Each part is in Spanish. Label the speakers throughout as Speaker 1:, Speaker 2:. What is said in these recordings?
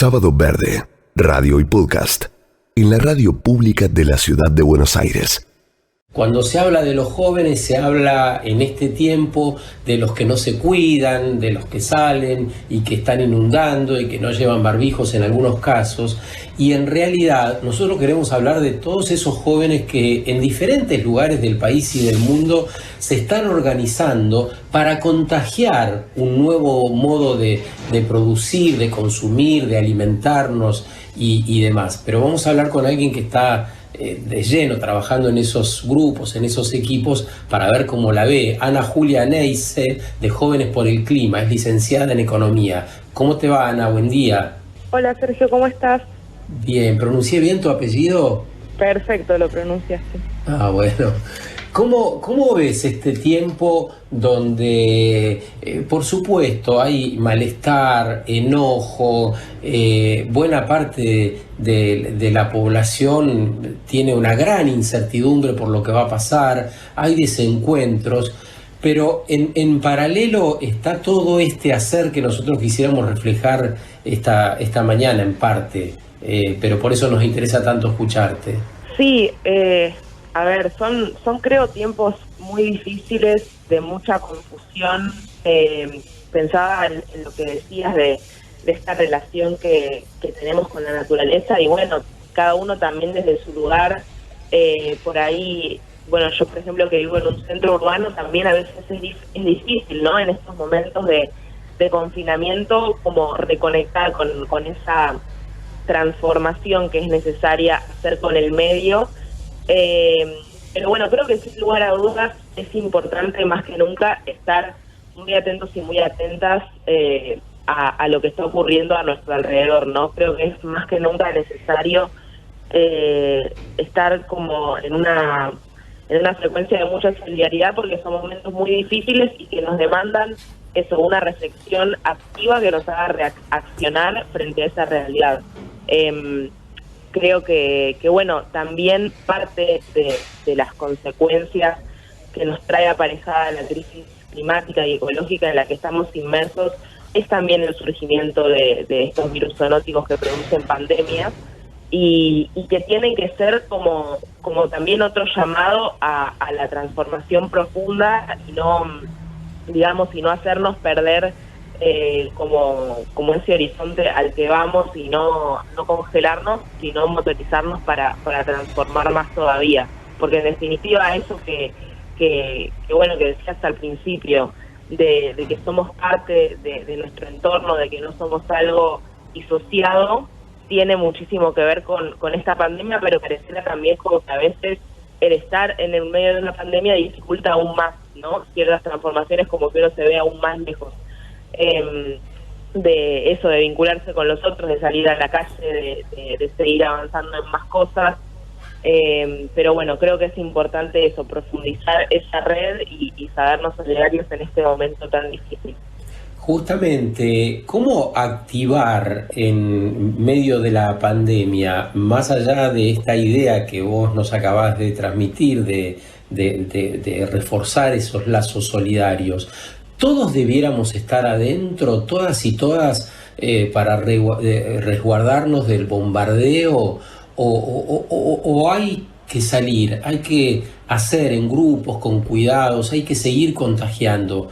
Speaker 1: Sábado Verde, radio y podcast, en la radio pública de la ciudad de Buenos Aires.
Speaker 2: Cuando se habla de los jóvenes, se habla en este tiempo de los que no se cuidan, de los que salen y que están inundando y que no llevan barbijos en algunos casos. Y en realidad nosotros queremos hablar de todos esos jóvenes que en diferentes lugares del país y del mundo se están organizando para contagiar un nuevo modo de producir, de consumir, de alimentarnos y demás. Pero vamos a hablar con alguien que está de lleno trabajando en esos grupos, en esos equipos, para ver cómo la ve. Ana Julia Neise, de Jóvenes por el Clima, es licenciada en Economía. ¿Cómo te va, Ana? Buen día.
Speaker 3: Hola, Sergio, ¿cómo estás?
Speaker 2: Bien, ¿pronuncié bien tu apellido?
Speaker 3: Perfecto, lo pronunciaste.
Speaker 2: Ah, bueno. ¿Cómo ves este tiempo donde, por supuesto, hay malestar, enojo, buena parte de la población tiene una gran incertidumbre por lo que va a pasar, hay desencuentros, pero en paralelo está todo este hacer que nosotros quisiéramos reflejar esta mañana en parte, pero por eso nos interesa tanto escucharte.
Speaker 3: Sí, a ver, son creo tiempos muy difíciles, de mucha confusión. Pensaba en lo que decías de esta relación que tenemos con la naturaleza y bueno, cada uno también desde su lugar, por ahí, bueno, yo por ejemplo que vivo en un centro urbano también a veces es difícil, ¿no? En estos momentos de confinamiento, como reconectar con esa transformación que es necesaria hacer con el medio. Pero bueno, creo que sin lugar a dudas es importante más que nunca estar muy atentos y muy atentas a lo que está ocurriendo a nuestro alrededor, ¿no? Creo que es más que nunca necesario estar como en una frecuencia de mucha solidaridad, porque son momentos muy difíciles y que nos demandan eso, una reflexión activa que nos haga reaccionar frente a esa realidad. Creo que bueno, también parte de las consecuencias que nos trae aparejada la crisis climática y ecológica en la que estamos inmersos es también el surgimiento de estos virus zoonóticos que producen pandemias y que tienen que ser como también otro llamado a la transformación profunda y no, digamos, y no hacernos perder como ese horizonte al que vamos y no congelarnos, sino motorizarnos para transformar más todavía. Porque en definitiva eso que bueno, que decía hasta el principio, de que somos parte de nuestro entorno, de que no somos algo disociado, tiene muchísimo que ver con esta pandemia, pero pareciera también como que a veces el estar en el medio de una pandemia dificulta aún más, ¿no? Ciertas transformaciones, como que uno se ve aún más lejos. De eso, de vincularse con los otros, de salir a la calle, de seguir avanzando en más cosas, pero bueno, creo que es importante eso, profundizar esa red y sabernos solidarios en este momento tan difícil.
Speaker 2: Justamente, ¿cómo activar en medio de la pandemia, más allá de esta idea que vos nos acabás de transmitir, de reforzar esos lazos solidarios? ¿Todos debiéramos estar adentro, todas y todas, para resguardarnos del bombardeo? ¿O hay que salir, hay que hacer en grupos, con cuidados, hay que seguir contagiando?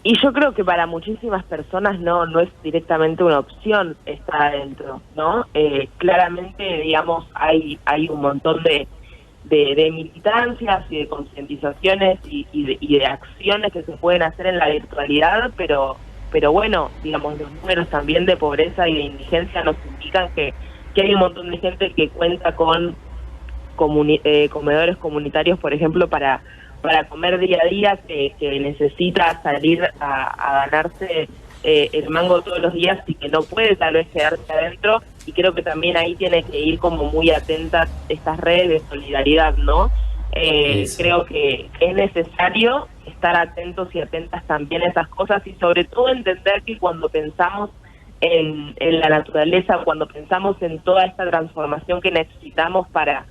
Speaker 3: Y yo creo que para muchísimas personas no es directamente una opción estar adentro, ¿no? Claramente, digamos, hay un montón de militancias y de concientizaciones y de acciones que se pueden hacer en la virtualidad, pero bueno, digamos, los números también de pobreza y de indigencia nos indican que hay un montón de gente que cuenta con comedores comunitarios, por ejemplo, para comer día a día, que necesita salir a ganarse el mango todos los días y que no puede tal vez quedarse adentro, y creo que también ahí tiene que ir como muy atentas estas redes de solidaridad, ¿no? Creo que es necesario estar atentos y atentas también a esas cosas y sobre todo entender que cuando pensamos en la naturaleza, cuando pensamos en toda esta transformación que necesitamos para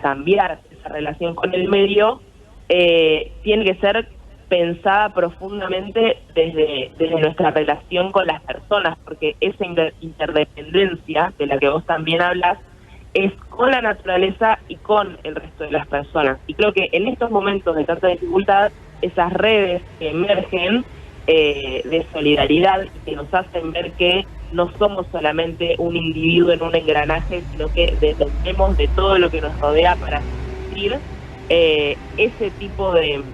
Speaker 3: cambiar esa relación con el medio, tiene que ser pensada profundamente desde nuestra relación con las personas, porque esa interdependencia de la que vos también hablas es con la naturaleza y con el resto de las personas. Y creo que en estos momentos de tanta dificultad, esas redes que emergen de solidaridad y que nos hacen ver que no somos solamente un individuo en un engranaje, sino que dependemos de todo lo que nos rodea para subsistir, ese tipo de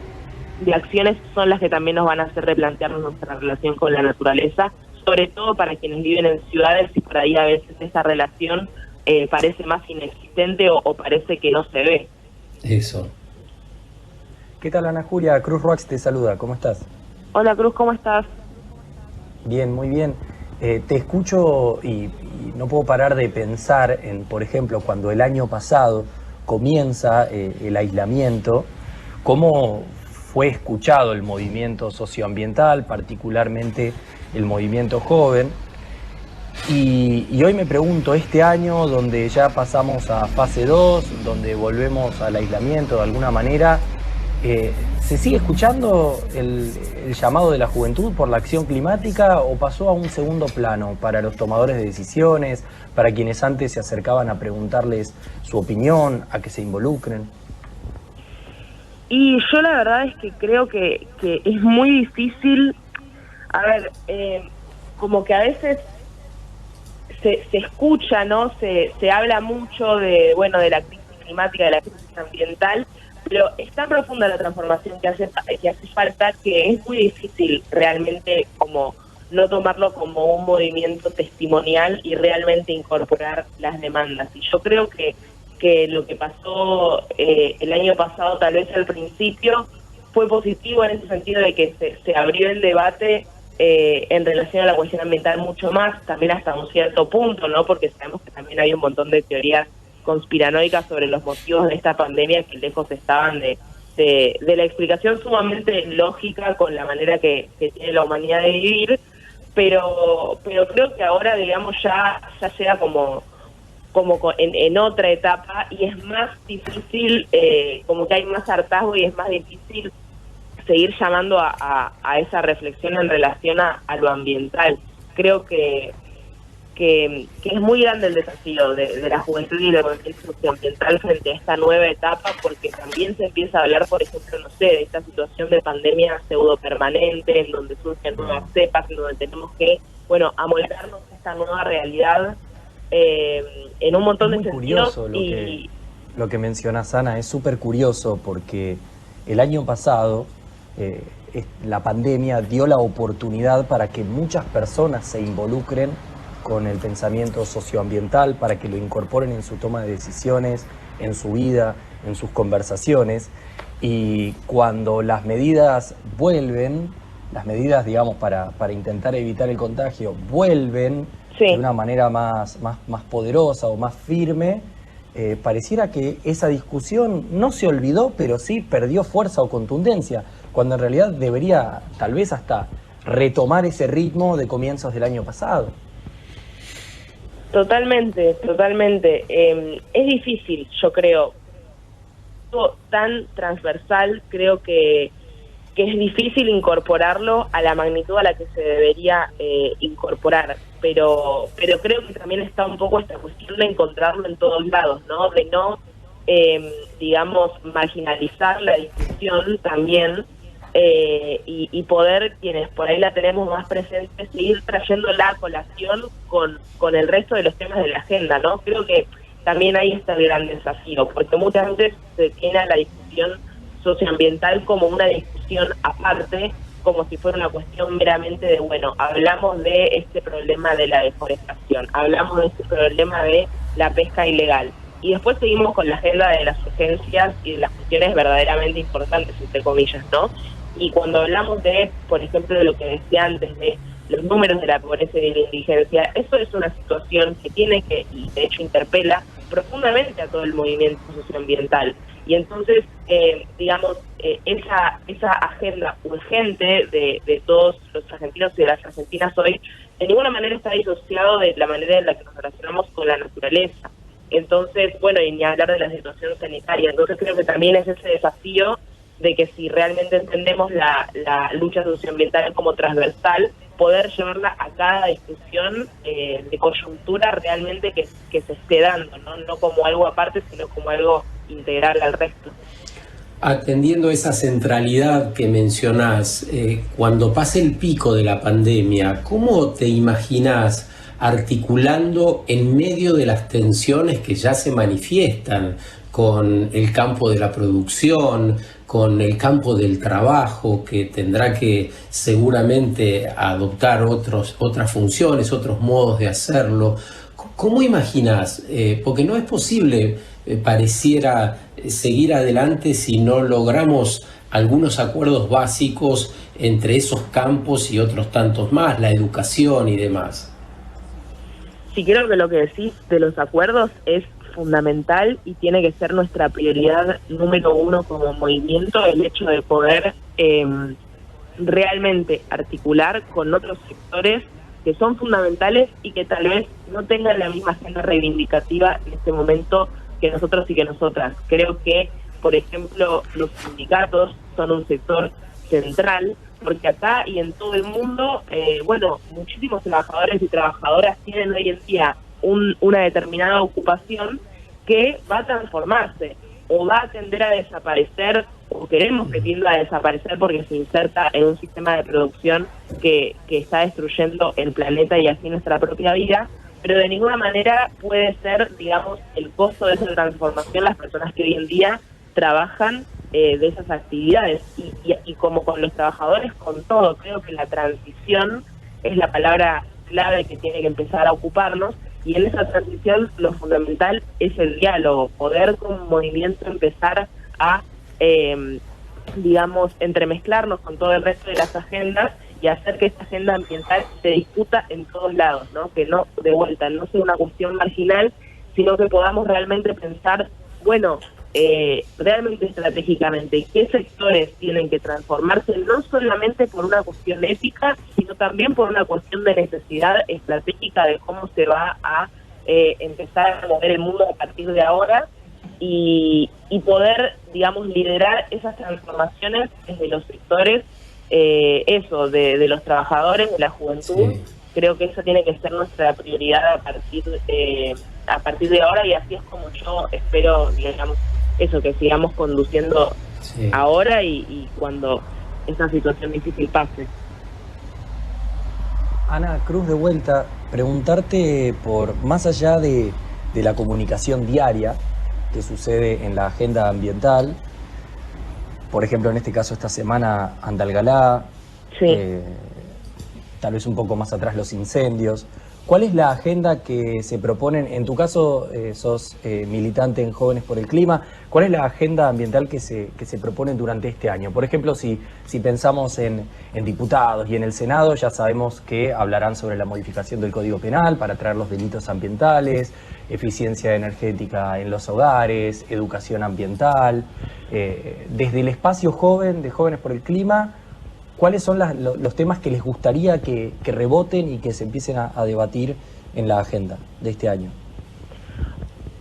Speaker 3: acciones son las que también nos van a hacer replantearnos nuestra relación con la naturaleza, sobre todo para quienes viven en ciudades y por ahí a veces esa relación parece más inexistente o parece que no se ve.
Speaker 2: Eso.
Speaker 4: ¿Qué tal, Ana Julia? Cruz Roax te saluda, ¿cómo estás?
Speaker 3: Hola Cruz, ¿cómo estás?
Speaker 4: Bien, muy bien. Te escucho y no puedo parar de pensar en, por ejemplo, cuando el año pasado comienza el aislamiento, cómo fue escuchado el movimiento socioambiental, particularmente el movimiento joven. Y hoy me pregunto, este año donde ya pasamos a fase 2, donde volvemos al aislamiento de alguna manera, ¿se sigue escuchando el llamado de la juventud por la acción climática o pasó a un segundo plano para los tomadores de decisiones, para quienes antes se acercaban a preguntarles su opinión, a que se involucren?
Speaker 3: Y yo la verdad es que creo que es muy difícil, a ver, como que a veces se escucha, ¿no? Se habla mucho de la crisis climática, de la crisis ambiental, pero es tan profunda la transformación que hace falta que es muy difícil realmente como no tomarlo como un movimiento testimonial y realmente incorporar las demandas. Y yo creo que lo que pasó el año pasado, tal vez al principio, fue positivo en ese sentido de que se abrió el debate en relación a la cuestión ambiental mucho más, también hasta un cierto punto, ¿no? Porque sabemos que también hay un montón de teorías conspiranoicas sobre los motivos de esta pandemia que lejos estaban de la explicación sumamente lógica con la manera que tiene la humanidad de vivir, pero creo que ahora, digamos, ya llega como en otra etapa y es más difícil, como que hay más hartazgo y es más difícil seguir llamando a esa reflexión en relación a lo ambiental. Creo que es muy grande el desafío de la juventud y la conciencia socioambiental frente a esta nueva etapa, porque también se empieza a hablar, por ejemplo, no sé, de esta situación de pandemia pseudo permanente, en donde surgen nuevas cepas, en donde tenemos que, amoldarnos a esta nueva realidad en un montón de sentidos.
Speaker 4: Curioso lo que mencionas, Ana, es súper curioso porque el año pasado la pandemia dio la oportunidad para que muchas personas se involucren con el pensamiento socioambiental, para que lo incorporen en su toma de decisiones, en su vida, en sus conversaciones. Y cuando las medidas vuelven, las medidas, digamos, para intentar evitar el contagio, vuelven de una manera más poderosa o más firme, pareciera que esa discusión no se olvidó, pero sí perdió fuerza o contundencia, cuando en realidad debería tal vez hasta retomar ese ritmo de comienzos del año pasado.
Speaker 3: Totalmente. Es difícil, yo creo, tan transversal, creo que es difícil incorporarlo a la magnitud a la que se debería incorporar, pero creo que también está un poco esta cuestión de encontrarlo en todos lados, ¿no? De no, digamos, marginalizar la discusión también, y poder, quienes por ahí la tenemos más presente, seguir trayendo la colación con el resto de los temas de la agenda, ¿no? Creo que también ahí está el gran desafío, porque muchas veces se tiene a la discusión socioambiental como una discusión aparte, como si fuera una cuestión meramente de, hablamos de este problema de la deforestación, hablamos de este problema de la pesca ilegal, y después seguimos con la agenda de las urgencias y de las cuestiones verdaderamente importantes, entre comillas, ¿no? Y cuando hablamos de, por ejemplo, de lo que decía antes, de los números de la pobreza y de la indigencia, eso es una situación que tiene que, y de hecho interpela profundamente a todo el movimiento socioambiental. Y entonces, esa agenda urgente de todos los argentinos y de las argentinas hoy, de ninguna manera está disociado de la manera en la que nos relacionamos con la naturaleza. Entonces, y ni hablar de la situación sanitaria. Entonces creo que también es ese desafío de que si realmente entendemos la lucha socioambiental como transversal, poder llevarla a cada discusión de coyuntura realmente que se esté dando, no como algo aparte, sino como algo integral al resto.
Speaker 2: Atendiendo esa centralidad que mencionás, cuando pase el pico de la pandemia, ¿cómo te imaginás articulando en medio de las tensiones que ya se manifiestan con el campo de la producción, con el campo del trabajo, que tendrá que seguramente adoptar otras funciones, otros modos de hacerlo? ¿Cómo imaginás? Porque no es posible, pareciera, seguir adelante si no logramos algunos acuerdos básicos entre esos campos y otros tantos más, la educación y demás.
Speaker 3: Sí, creo que lo que decís de los acuerdos es fundamental y tiene que ser nuestra prioridad número uno como movimiento, el hecho de poder realmente articular con otros sectores que son fundamentales y que tal vez no tengan la misma agenda reivindicativa en este momento que nosotros y que nosotras. Creo que, por ejemplo, los sindicatos son un sector central, porque acá y en todo el mundo, muchísimos trabajadores y trabajadoras tienen hoy en día una determinada ocupación que va a transformarse o va a tender a desaparecer, o queremos que tienda a desaparecer porque se inserta en un sistema de producción que está destruyendo el planeta y así nuestra propia vida, pero de ninguna manera puede ser, digamos, el costo de esa transformación las personas que hoy en día trabajan de esas actividades. Y como con los trabajadores, con todo, creo que la transición es la palabra clave que tiene que empezar a ocuparnos, y en esa transición lo fundamental es el diálogo, poder como movimiento empezar a, entremezclarnos con todo el resto de las agendas y hacer que esta agenda ambiental se discuta en todos lados, ¿no? Que no, de vuelta, no sea una cuestión marginal, sino que podamos realmente pensar, realmente estratégicamente, qué sectores tienen que transformarse, no solamente por una cuestión ética, sino también por una cuestión de necesidad estratégica de cómo se va a empezar a mover el mundo a partir de ahora, y poder, digamos, liderar esas transformaciones desde los sectores, de los trabajadores, de la juventud. Sí. Creo que eso tiene que ser nuestra prioridad a partir de ahora, y así es como yo espero, digamos, que sigamos conduciendo ahora y cuando esta situación difícil pase.
Speaker 4: Ana Cruz, de vuelta, preguntarte por, más allá de la comunicación diaria que sucede en la agenda ambiental, por ejemplo, en este caso esta semana Andalgalá, tal vez un poco más atrás los incendios. ¿Cuál es la agenda que se proponen? En tu caso, sos militante en Jóvenes por el Clima. ¿Cuál es la agenda ambiental que se propone durante este año? Por ejemplo, si pensamos en diputados y en el Senado, ya sabemos que hablarán sobre la modificación del Código Penal para traer los delitos ambientales, eficiencia energética en los hogares, educación ambiental. Desde el espacio joven de Jóvenes por el Clima, ¿cuáles son los temas que les gustaría que reboten y que se empiecen a debatir en la agenda de este año?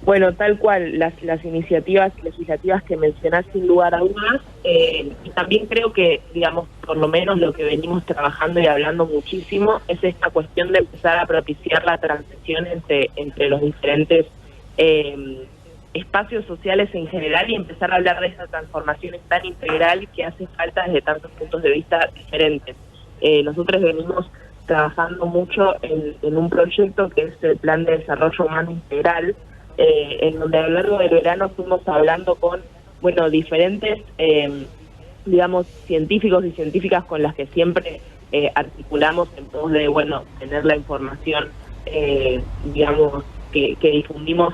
Speaker 3: Bueno, tal cual, las iniciativas legislativas que mencionás sin lugar a dudas, y también creo que, digamos, por lo menos lo que venimos trabajando y hablando muchísimo es esta cuestión de empezar a propiciar la transición entre los diferentes espacios sociales en general, y empezar a hablar de esa transformación tan integral que hace falta desde tantos puntos de vista diferentes. Nosotros venimos trabajando mucho en un proyecto que es el Plan de Desarrollo Humano Integral, en donde a lo largo del verano fuimos hablando con diferentes científicos y científicas con las que siempre articulamos en pos de tener la información que difundimos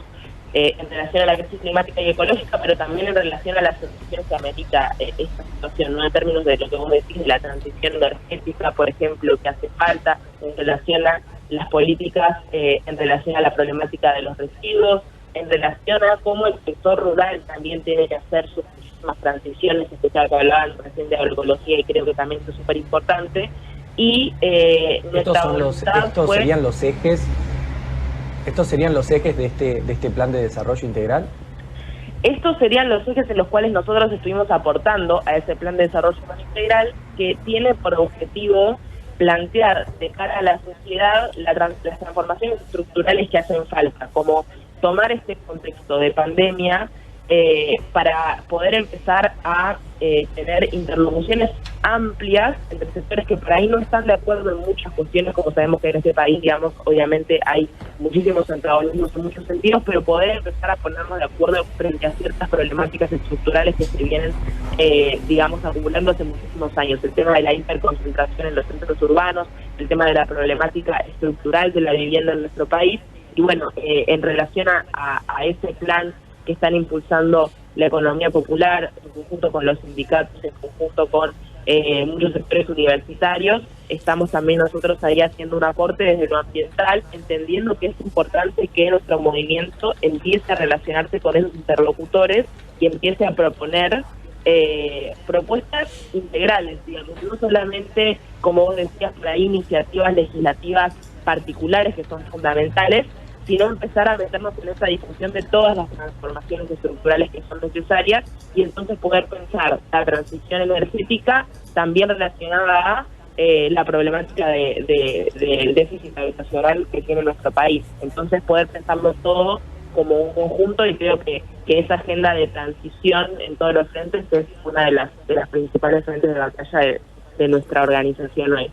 Speaker 3: en relación a la crisis climática y ecológica, pero también en relación a la solución que amerita esta situación, ¿no? En términos de lo que vos decís, de la transición energética, por ejemplo, que hace falta, en relación a las políticas, en relación a la problemática de los residuos, en relación a cómo el sector rural también tiene que hacer sus muchísimas transiciones, especial que hablaban recién de agroecología, y creo que también eso es súper importante. Y
Speaker 4: estos serían los ejes. ¿Estos serían los ejes de este plan de desarrollo integral?
Speaker 3: Estos serían los ejes en los cuales nosotros estuvimos aportando a ese plan de desarrollo humano integral, que tiene por objetivo plantear de cara a la sociedad las transformaciones estructurales que hacen falta, como tomar este contexto de pandemia para poder empezar a tener interlocuciones amplias entre sectores que por ahí no están de acuerdo en muchas cuestiones, como sabemos que en este país, digamos, obviamente hay muchísimos antagonismos en muchos sentidos, pero poder empezar a ponernos de acuerdo frente a ciertas problemáticas estructurales que se vienen, digamos, acumulando hace muchísimos años. El tema de la hiperconcentración en los centros urbanos, el tema de la problemática estructural de la vivienda en nuestro país, y bueno, en relación a ese plan que están impulsando la economía popular, en conjunto con los sindicatos, en conjunto con muchos sectores universitarios, estamos también nosotros ahí haciendo un aporte desde lo ambiental, entendiendo que es importante que nuestro movimiento empiece a relacionarse con esos interlocutores y empiece a proponer propuestas integrales, digamos, no solamente, como vos decías por ahí, iniciativas legislativas particulares que son fundamentales, sino empezar a meternos en esa discusión de todas las transformaciones estructurales que son necesarias y entonces poder pensar la transición energética también relacionada a la problemática del déficit habitacional que tiene nuestro país. Entonces poder pensarlo todo como un conjunto, y creo que esa agenda de transición en todos los frentes es una de las principales frentes de batalla de nuestra organización hoy.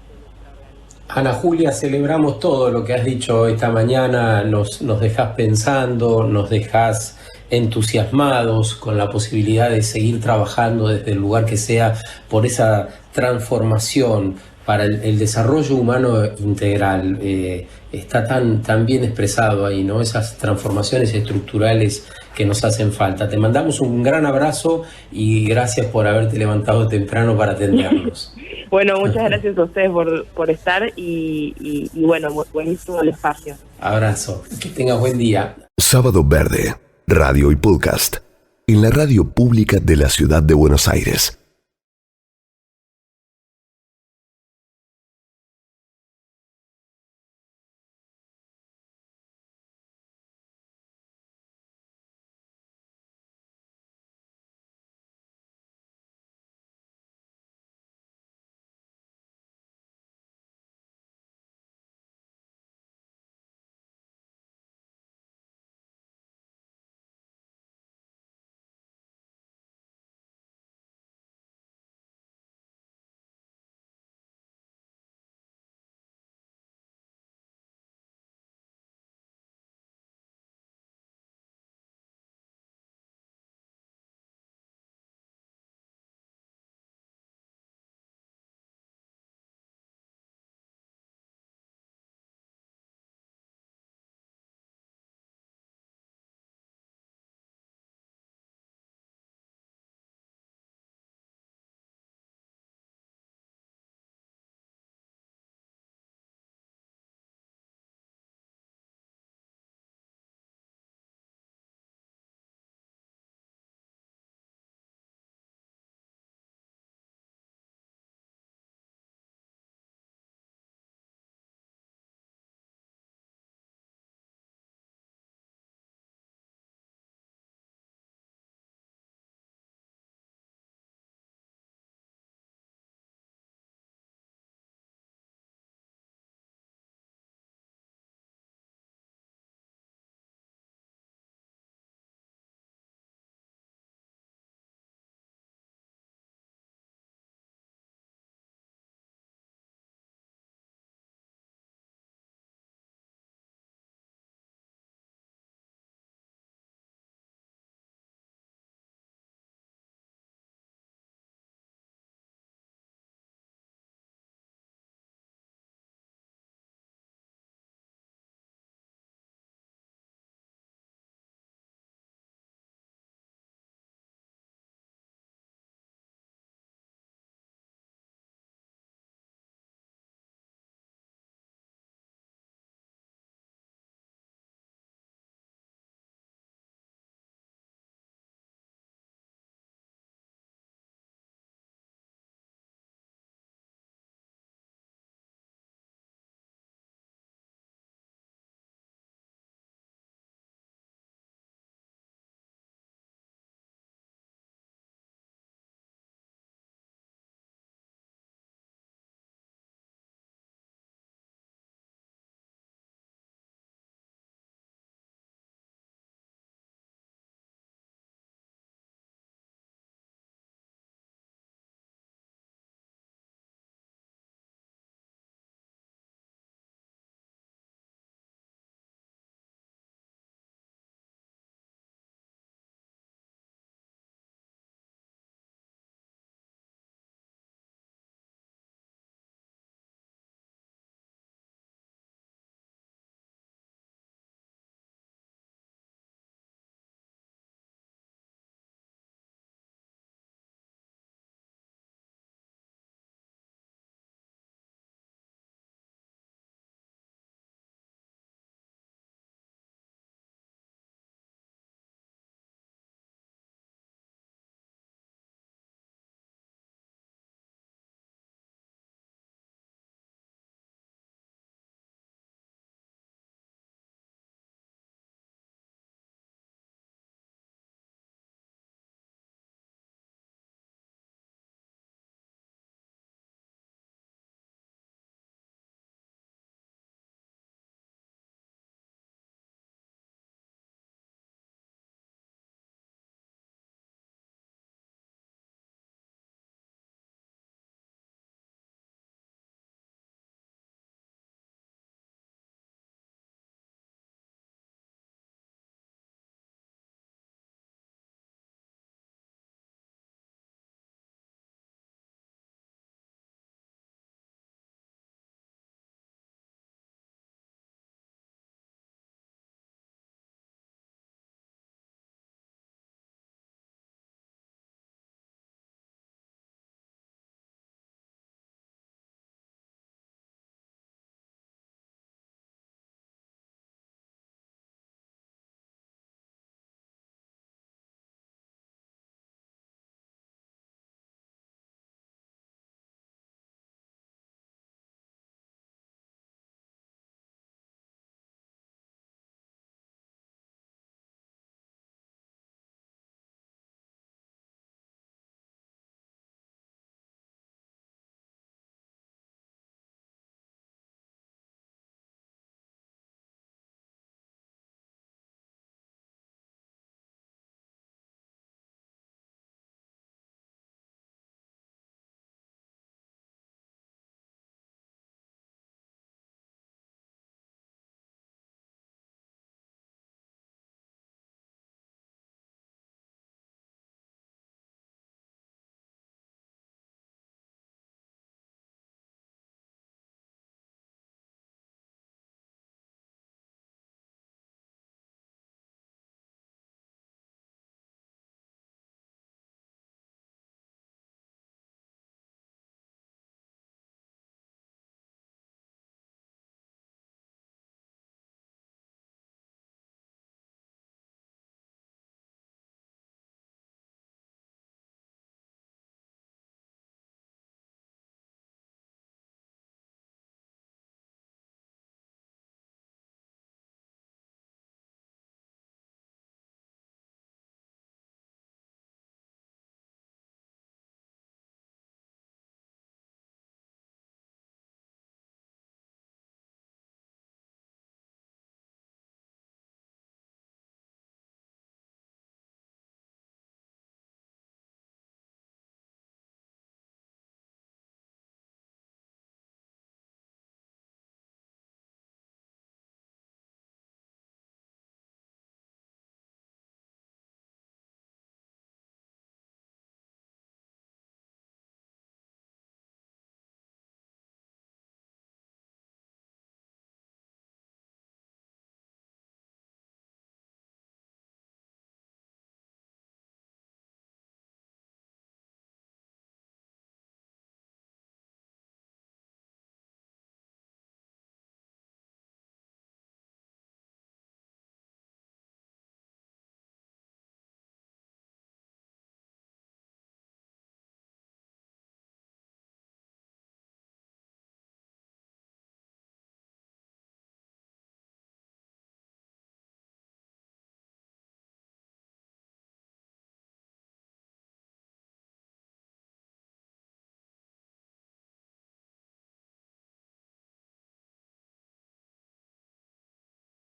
Speaker 2: Ana Julia, celebramos todo lo que has dicho esta mañana, nos dejás pensando, nos dejás entusiasmados con la posibilidad de seguir trabajando desde el lugar que sea por esa transformación para el desarrollo humano integral. Está tan bien expresado ahí, ¿no? Esas transformaciones estructurales que nos hacen falta. Te mandamos un gran abrazo y gracias por haberte levantado temprano para atendernos.
Speaker 3: Bueno, muchas gracias a ustedes por estar y bueno, buenísimo el espacio.
Speaker 2: Abrazo, que tengas buen día.
Speaker 1: Sábado Verde, radio y podcast, en la radio pública de la Ciudad de Buenos Aires.